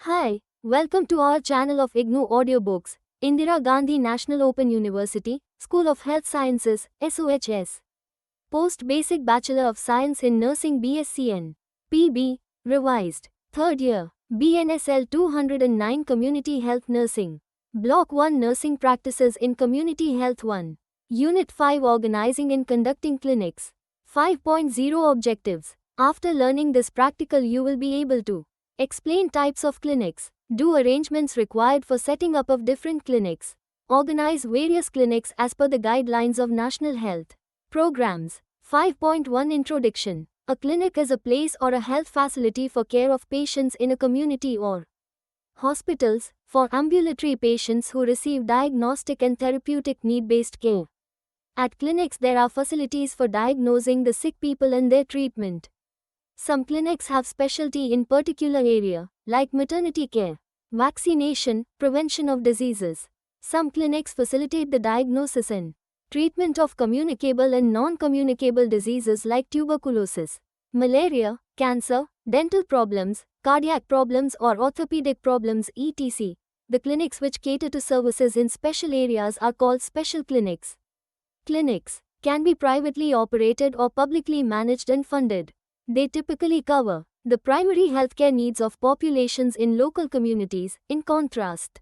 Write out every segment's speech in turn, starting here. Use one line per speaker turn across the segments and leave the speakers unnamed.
Hi, welcome to our channel of IGNOU Audiobooks, Indira Gandhi National Open University, School of Health Sciences, SOHS. Post Basic Bachelor of Science in Nursing BSCN. PB, Revised. 3rd Year. BNSL 209 Community Health Nursing. Block 1 Nursing Practices in Community Health 1. Unit 5 Organizing and Conducting Clinics. 5.0 Objectives. After learning this practical, you will be able to explain types of clinics, do arrangements required for setting up of different clinics, organize various clinics as per the guidelines of National Health Programs. 5.1 Introduction. A clinic is a place or a health facility for care of patients in a community or hospitals, for ambulatory patients who receive diagnostic and therapeutic need-based care. At clinics there are facilities for diagnosing the sick people and their treatment. Some clinics have specialty in particular area, like maternity care, vaccination, prevention of diseases. Some clinics facilitate the diagnosis and treatment of communicable and non-communicable diseases like tuberculosis, malaria, cancer, dental problems, cardiac problems or orthopedic problems etc. The clinics which cater to services in special areas are called special clinics. Clinics can be privately operated or publicly managed and funded. They typically cover the primary healthcare needs of populations in local communities, in contrast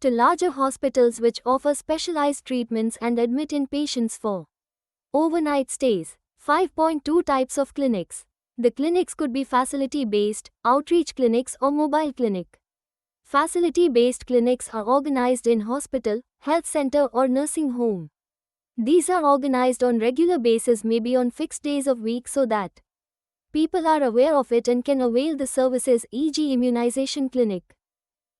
to larger hospitals which offer specialized treatments and admit in patients for overnight stays. 5.2 Types of clinics. The clinics could be facility-based, outreach clinics or mobile clinic. Facility-based clinics are organized in hospital, health center or nursing home. These are organized on regular basis, maybe on fixed days of week, so that people are aware of it and can avail the services, e.g. immunization clinic,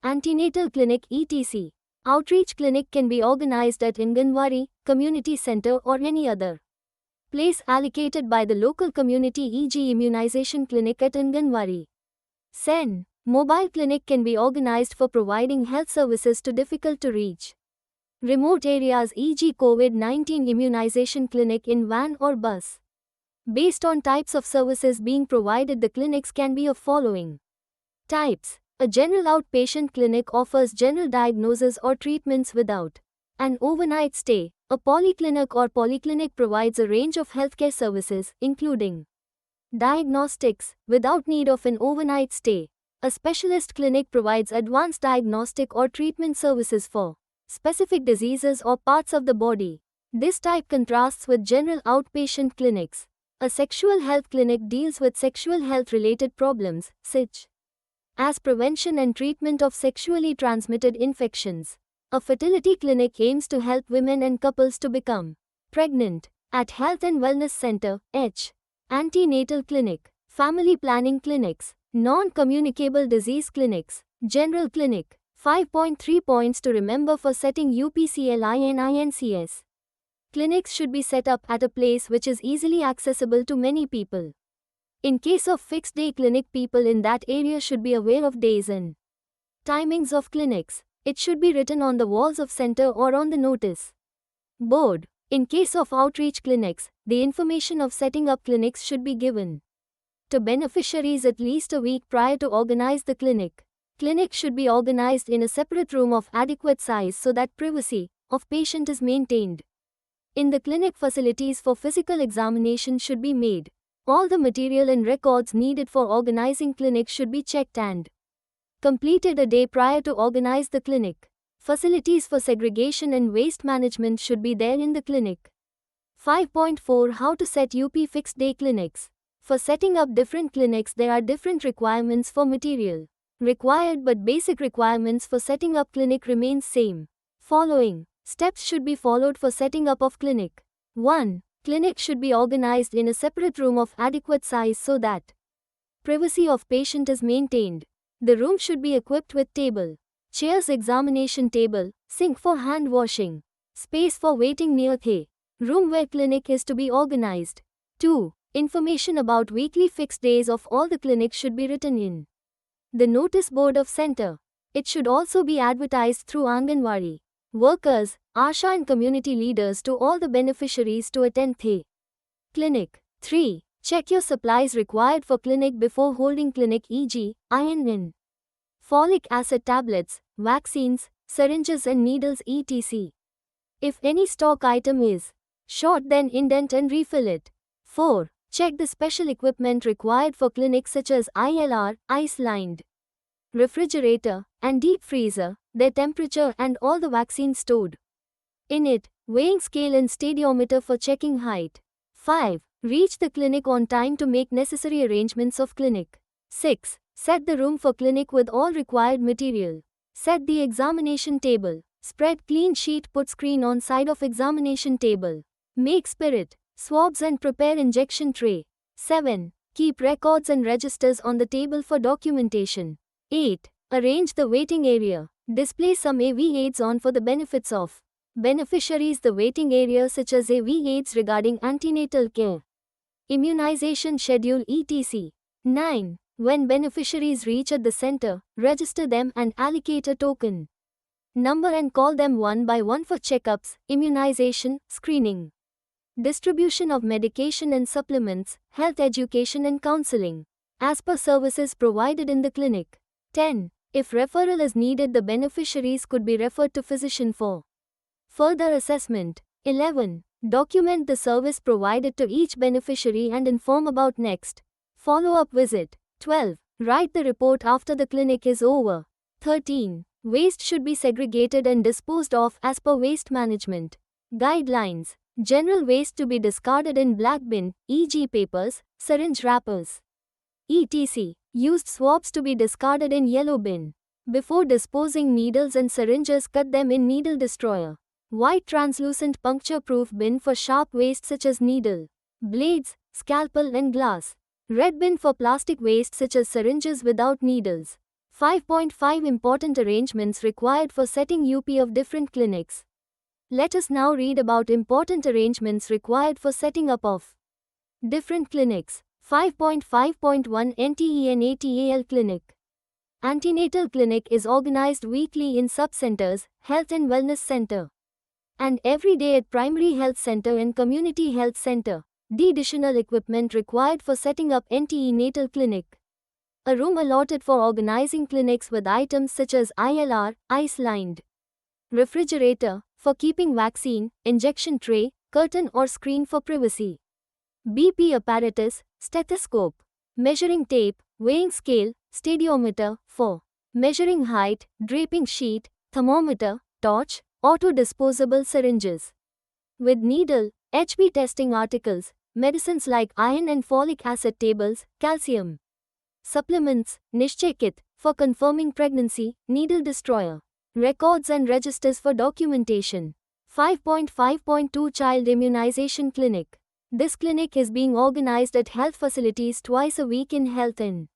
antenatal clinic etc. Outreach clinic can be organized at Anganwadi, community center or any other place allocated by the local community, e.g. immunization clinic at Anganwadi. SEN. Mobile clinic can be organized for providing health services to difficult to reach remote areas, e.g. COVID-19 immunization clinic in van or bus. Based on types of services being provided, the clinics can be of following types. A general outpatient clinic offers general diagnosis or treatments without an overnight stay. A polyclinic or polyclinic provides a range of healthcare services, including diagnostics, without need of an overnight stay. A specialist clinic provides advanced diagnostic or treatment services for specific diseases or parts of the body. This type contrasts with general outpatient clinics. A sexual health clinic deals with sexual health related problems, such as prevention and treatment of sexually transmitted infections. A fertility clinic aims to help women and couples to become pregnant. At Health and Wellness Center, H. Antenatal clinic, family planning clinics, non-communicable disease clinics, general clinic. 5.3 Points to remember for setting UPCLININCS. Clinics should be set up at a place which is easily accessible to many people. In case of fixed day clinic, people in that area should be aware of days and timings of clinics. It should be written on the walls of center or on the notice board. In case of outreach clinics, the information of setting up clinics should be given to beneficiaries at least a week prior to organize the clinic. Clinic should be organized in a separate room of adequate size so that privacy of patient is maintained. In the clinic, facilities for physical examination should be made. All the material and records needed for organizing clinic should be checked and completed a day prior to organize the clinic. Facilities for segregation and waste management should be there in the clinic. 5.4 How to set UP fixed day clinics. For setting up different clinics, there are different requirements for material required, but basic requirements for setting up clinic remains same. Following steps should be followed for setting up of clinic. 1. Clinic should be organized in a separate room of adequate size so that privacy of patient is maintained. The room should be equipped with table, chairs, examination table, sink for hand washing, space for waiting near the room where clinic is to be organized. 2. Information about weekly fixed days of all the clinics should be written in the notice board of center. It should also be advertised through Anganwadi workers, ASHA and community leaders to all the beneficiaries to attend the clinic. 3. Check your supplies required for clinic before holding clinic, e.g., INN. folic acid tablets, vaccines, syringes and needles etc. If any stock item is short, then indent and refill it. 4. Check the special equipment required for clinics such as ILR, ice-lined refrigerator, and deep freezer, their temperature and all the vaccines stored in it, weighing scale and stadiometer for checking height. 5. Reach the clinic on time to make necessary arrangements of clinic. 6. Set the room for clinic with all required material. Set the examination table. Spread clean sheet, put screen on side of examination table. Make spirit swabs and prepare injection tray. 7. Keep records and registers on the table for documentation. 8. Arrange the waiting area. Display some AV aids on for the benefits of beneficiaries. The waiting area such as AV aids regarding antenatal care, immunization schedule etc. 9. When beneficiaries reach at the center, register them and allocate a token number and call them one by one for checkups, immunization, screening, distribution of medication and supplements, health education and counseling, as per services provided in the clinic. 10. If referral is needed, the beneficiaries could be referred to physician for further assessment. 11. Document the service provided to each beneficiary and inform about next follow-up visit. 12. Write the report after the clinic is over. 13. Waste should be segregated and disposed of as per waste management guidelines. General waste to be discarded in black bin, e.g. papers, syringe wrappers, etc. Used swabs to be discarded in yellow bin. Before disposing needles and syringes, cut them in needle destroyer. White translucent puncture-proof bin for sharp waste such as needle, blades, scalpel and glass. Red bin for plastic waste such as syringes without needles. 5.5 Important arrangements required for setting UP of different clinics. Let us now read about important arrangements required for setting up of different clinics. 5.5.1 NTENATAL Clinic. Antenatal clinic is organized weekly in sub-centers, health and wellness center, and every day at primary health center and community health center. The additional equipment required for setting up NTE natal clinic. A room allotted for organizing clinics with items such as ILR, ice-lined refrigerator, for keeping vaccine, injection tray, curtain or screen for privacy. BP apparatus, stethoscope, measuring tape, weighing scale, stadiometer, for measuring height, draping sheet, thermometer, torch, auto-disposable syringes with needle, HB testing articles, medicines like iron and folic acid tables, calcium supplements, Nishchay kit, for confirming pregnancy, needle destroyer, records and registers for documentation. 5.5.2 Child Immunization Clinic. This clinic is being organized at health facilities twice a week in health and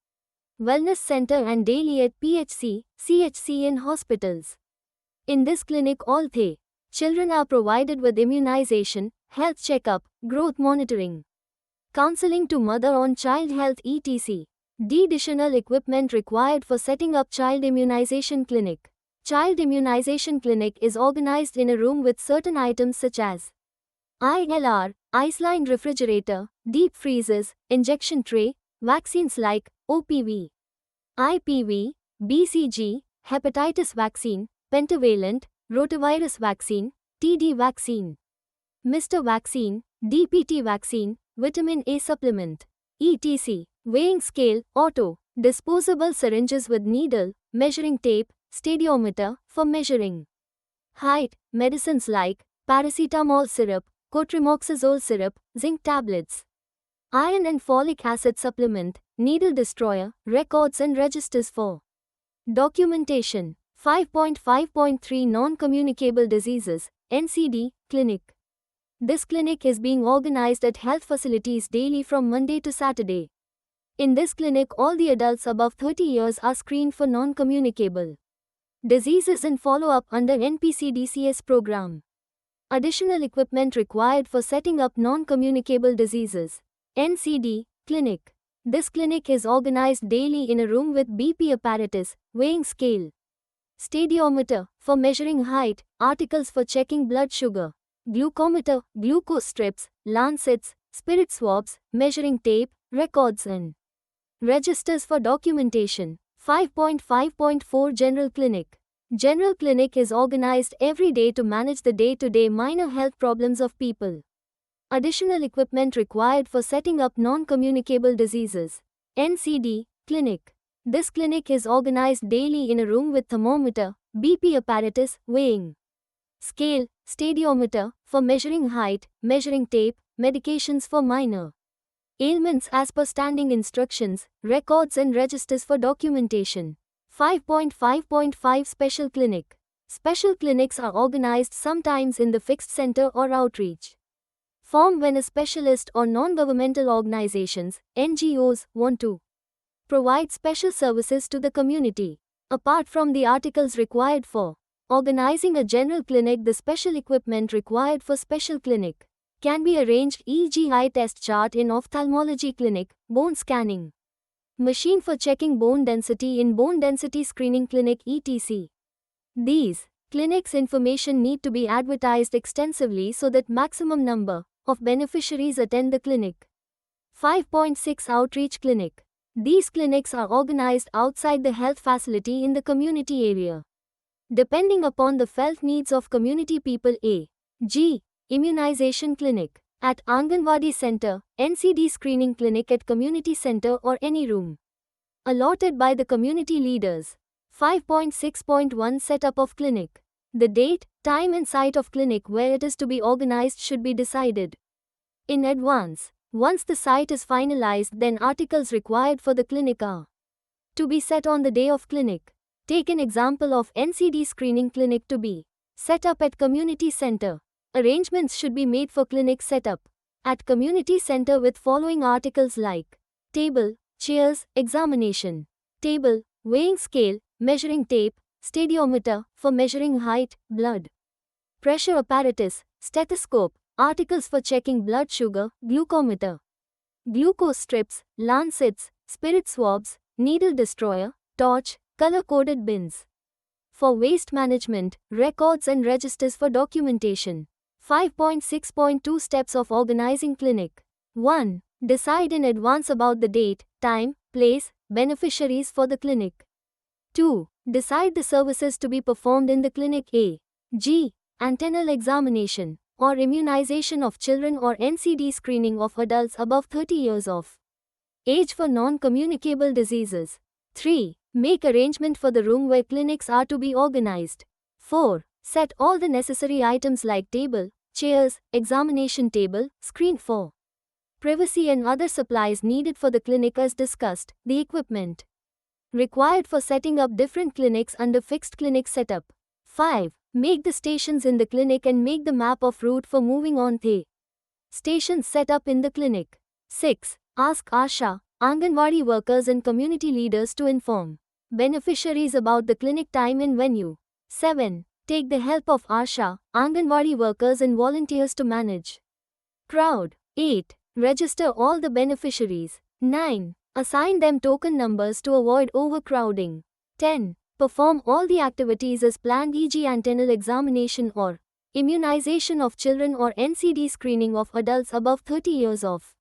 wellness center and daily at PHC, CHC and hospitals. In this clinic all the children are provided with immunization, health checkup, growth monitoring, counseling to mother on child health etc. The additional equipment required for setting up child immunization clinic. Child immunization clinic is organized in a room with certain items such as ILR, ice-lined refrigerator, deep freezers, injection tray, vaccines like OPV, IPV, BCG, hepatitis vaccine, pentavalent, rotavirus vaccine, TD vaccine, Mr. vaccine, DPT vaccine, vitamin A supplement, etc. Weighing scale, auto, disposable syringes with needle, measuring tape, stadiometer, for measuring height, medicines like paracetamol syrup, cotrimoxazole syrup, zinc tablets, iron and folic acid supplement, needle destroyer, records and registers for documentation. 5.5.3 Non-Communicable Diseases, NCD, Clinic. This clinic is being organized at health facilities daily from Monday to Saturday. In this clinic, all the adults above 30 years are screened for non-communicable diseases and follow-up under NPCDCS program. Additional equipment required for setting up non-communicable diseases. NCD, Clinic. This clinic is organized daily in a room with BP apparatus, weighing scale, stadiometer, for measuring height, articles for checking blood sugar, glucometer, glucose strips, lancets, spirit swabs, measuring tape, records and registers for documentation. 5.5.4 General Clinic. General Clinic is organized every day to manage the day-to-day minor health problems of people. Additional equipment required for setting up non-communicable diseases. NCD Clinic. This clinic is organized daily in a room with thermometer, BP apparatus, weighing scale, stadiometer for measuring height, measuring tape, medications for minor ailments as per standing instructions, records and registers for documentation. 5.5.5 Special Clinic. Special clinics are organized sometimes in the fixed center or outreach form when a specialist or non-governmental organizations, NGOs, want to provide special services to the community. Apart from the articles required for organizing a general clinic, the special equipment required for special clinic can be arranged, e.g. eye test chart in ophthalmology clinic, bone scanning machine for checking bone density in bone density screening clinic, etc. These clinics' information need to be advertised extensively so that maximum number of beneficiaries attend the clinic. 5.6 Outreach Clinic. These clinics are organized outside the health facility in the community area, depending upon the felt needs of community people. A.g. Immunization Clinic at Anganwadi Center, NCD Screening Clinic at Community Center or any room allotted by the community leaders. 5.6.1 Setup of Clinic. The date, time and site of clinic where it is to be organized should be decided in advance. Once the site is finalized, then articles required for the clinic are to be set on the day of clinic. Take an example of NCD Screening Clinic to be set up at Community Center. Arrangements should be made for clinic setup at Community Center with following articles like table, chairs, examination table, weighing scale, measuring tape, stadiometer for measuring height, blood pressure apparatus, stethoscope, articles for checking blood sugar, glucometer, glucose strips, lancets, spirit swabs, needle destroyer, torch, color-coded bins for waste management, records and registers for documentation. 5.6.2 Steps of organizing clinic. 1. Decide in advance about the date, time, place, beneficiaries for the clinic. 2. Decide the services to be performed in the clinic. A.g. Antennal examination or immunization of children or NCD screening of adults above 30 years of age for non-communicable diseases. 3. Make arrangement for the room where clinics are to be organized. 4. Set all the necessary items like table, chairs, examination table, screen for privacy and other supplies needed for the clinic as discussed. The equipment required for setting up different clinics under fixed clinic setup. 5. Make the stations in the clinic and make the map of route for moving on the stations set up in the clinic. 6. Ask ASHA, Anganwadi workers and community leaders to inform beneficiaries about the clinic time and venue. 7. Take the help of ASHA, Anganwadi workers and volunteers to manage crowd. 8. Register all the beneficiaries. 9. Assign them token numbers to avoid overcrowding. 10. Perform all the activities as planned, e.g. antennal examination or immunization of children or NCD screening of adults above 30 years of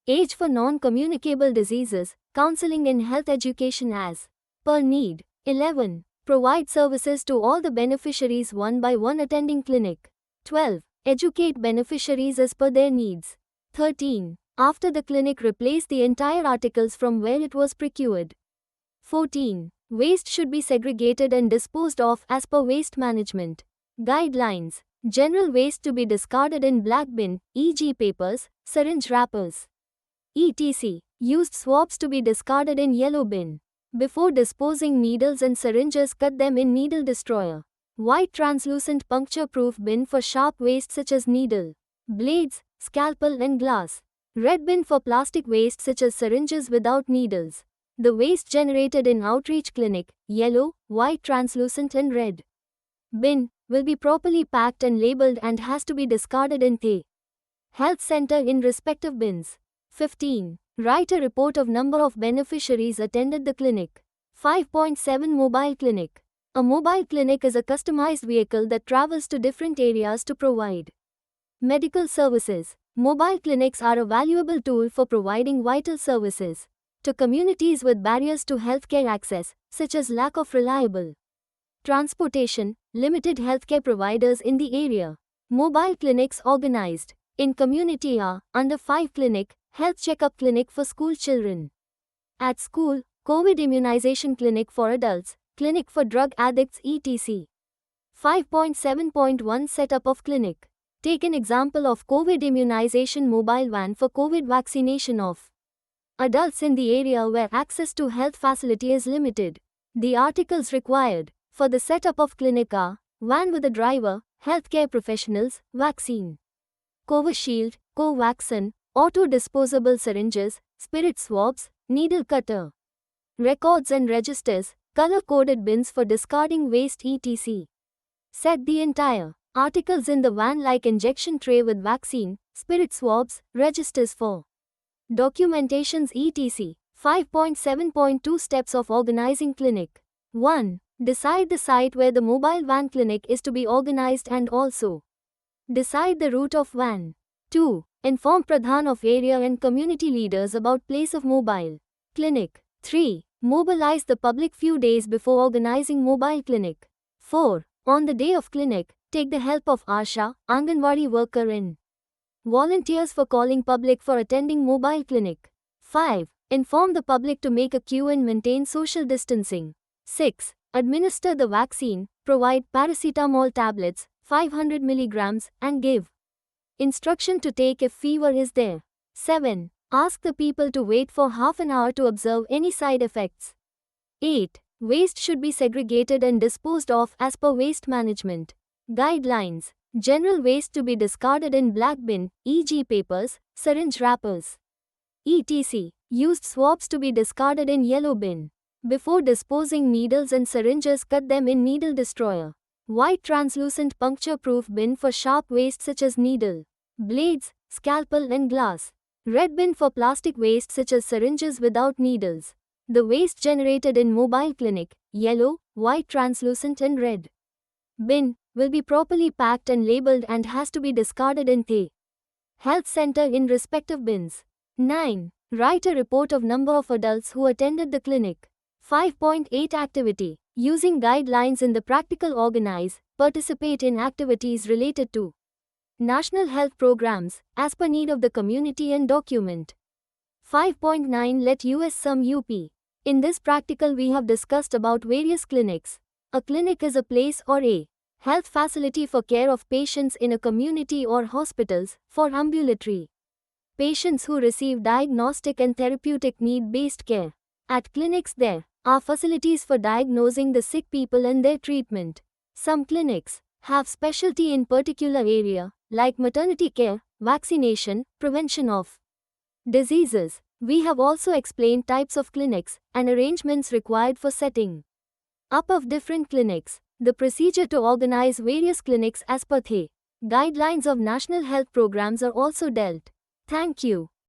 age for non-communicable diseases, counseling and health education as per need. 11. Provide services to all the beneficiaries one by one attending clinic. 12. Educate beneficiaries as per their needs. 13. After the clinic, replace the entire articles from where it was procured. 14. Waste should be segregated and disposed of as per waste management guidelines. General waste to be discarded in black bin, e.g. papers, syringe wrappers, etc. Used swabs to be discarded in yellow bin. Before disposing needles and syringes, cut them in needle destroyer. White translucent puncture-proof bin for sharp waste such as needle, blades, scalpel and glass. Red bin for plastic waste such as syringes without needles. The waste generated in outreach clinic, yellow, white translucent and red bin, will be properly packed and labeled and has to be discarded in the health center in respective bins. 15. Write a report of number of beneficiaries attended the clinic. 5.7 Mobile Clinic. A mobile clinic is a customized vehicle that travels to different areas to provide medical services. Mobile clinics are a valuable tool for providing vital services. to communities with barriers to healthcare access, such as lack of reliable transportation, limited healthcare providers in the area. Mobile clinics organized in community are under 5 clinic, health checkup clinic for school children. At school, COVID immunization clinic for adults, clinic for drug addicts etc. 5.7.1 Setup of clinic. Take an example of COVID immunization mobile van for COVID vaccination of adults in the area where access to health facility is limited. The articles required for the setup of clinic are van with a driver, healthcare professionals, vaccine, Covishield, Covaxin, auto-disposable syringes, spirit swabs, needle cutter, records and registers, color-coded bins for discarding waste etc. Set the entire articles in the van like injection tray with vaccine, spirit swabs, registers for documentations etc. 5.7.2 Steps of organizing clinic. 1. Decide the site where the mobile van clinic is to be organized and also decide the route of van. 2. Inform Pradhan of area and community leaders about place of mobile clinic. 3. Mobilize the public few days before organizing mobile clinic. 4. On the day of clinic, take the help of Asha, Anganwadi worker and volunteers for calling public for attending mobile clinic. 5. Inform the public to make a queue and maintain social distancing. 6. Administer the vaccine, provide paracetamol tablets, 500 mg, and give instruction to take if fever is there. 7. Ask the people to wait for half an hour to observe any side effects. 8. Waste should be segregated and disposed of as per waste management guidelines. General waste to be discarded in black bin, e.g. papers, syringe wrappers, etc. Used swabs to be discarded in yellow bin. Before disposing needles and syringes, cut them in needle destroyer. White translucent puncture-proof bin for sharp waste such as needle, blades, scalpel and glass. Red bin for plastic waste such as syringes without needles. The waste generated in mobile clinic, yellow, white translucent and red bin, will be properly packed and labeled and has to be discarded in the health center in respective bins. 9. Write a report of number of adults who attended the clinic. 5.8 Activity. Using guidelines in the practical, organize, participate in activities related to national health programs as per need of the community and document. 5.9 Let us sum up. In this practical we have discussed about various clinics. A clinic is a place or a health facility for care of patients in a community or hospitals for ambulatory patients who receive diagnostic and therapeutic need-based care. At clinics there are facilities for diagnosing the sick people and their treatment. Some clinics have specialty in particular area like maternity care, vaccination, prevention of diseases. We have also explained types of clinics and arrangements required for setting up of different clinics. The procedure to organize various clinics as per the guidelines of national health programs are also dealt. Thank you.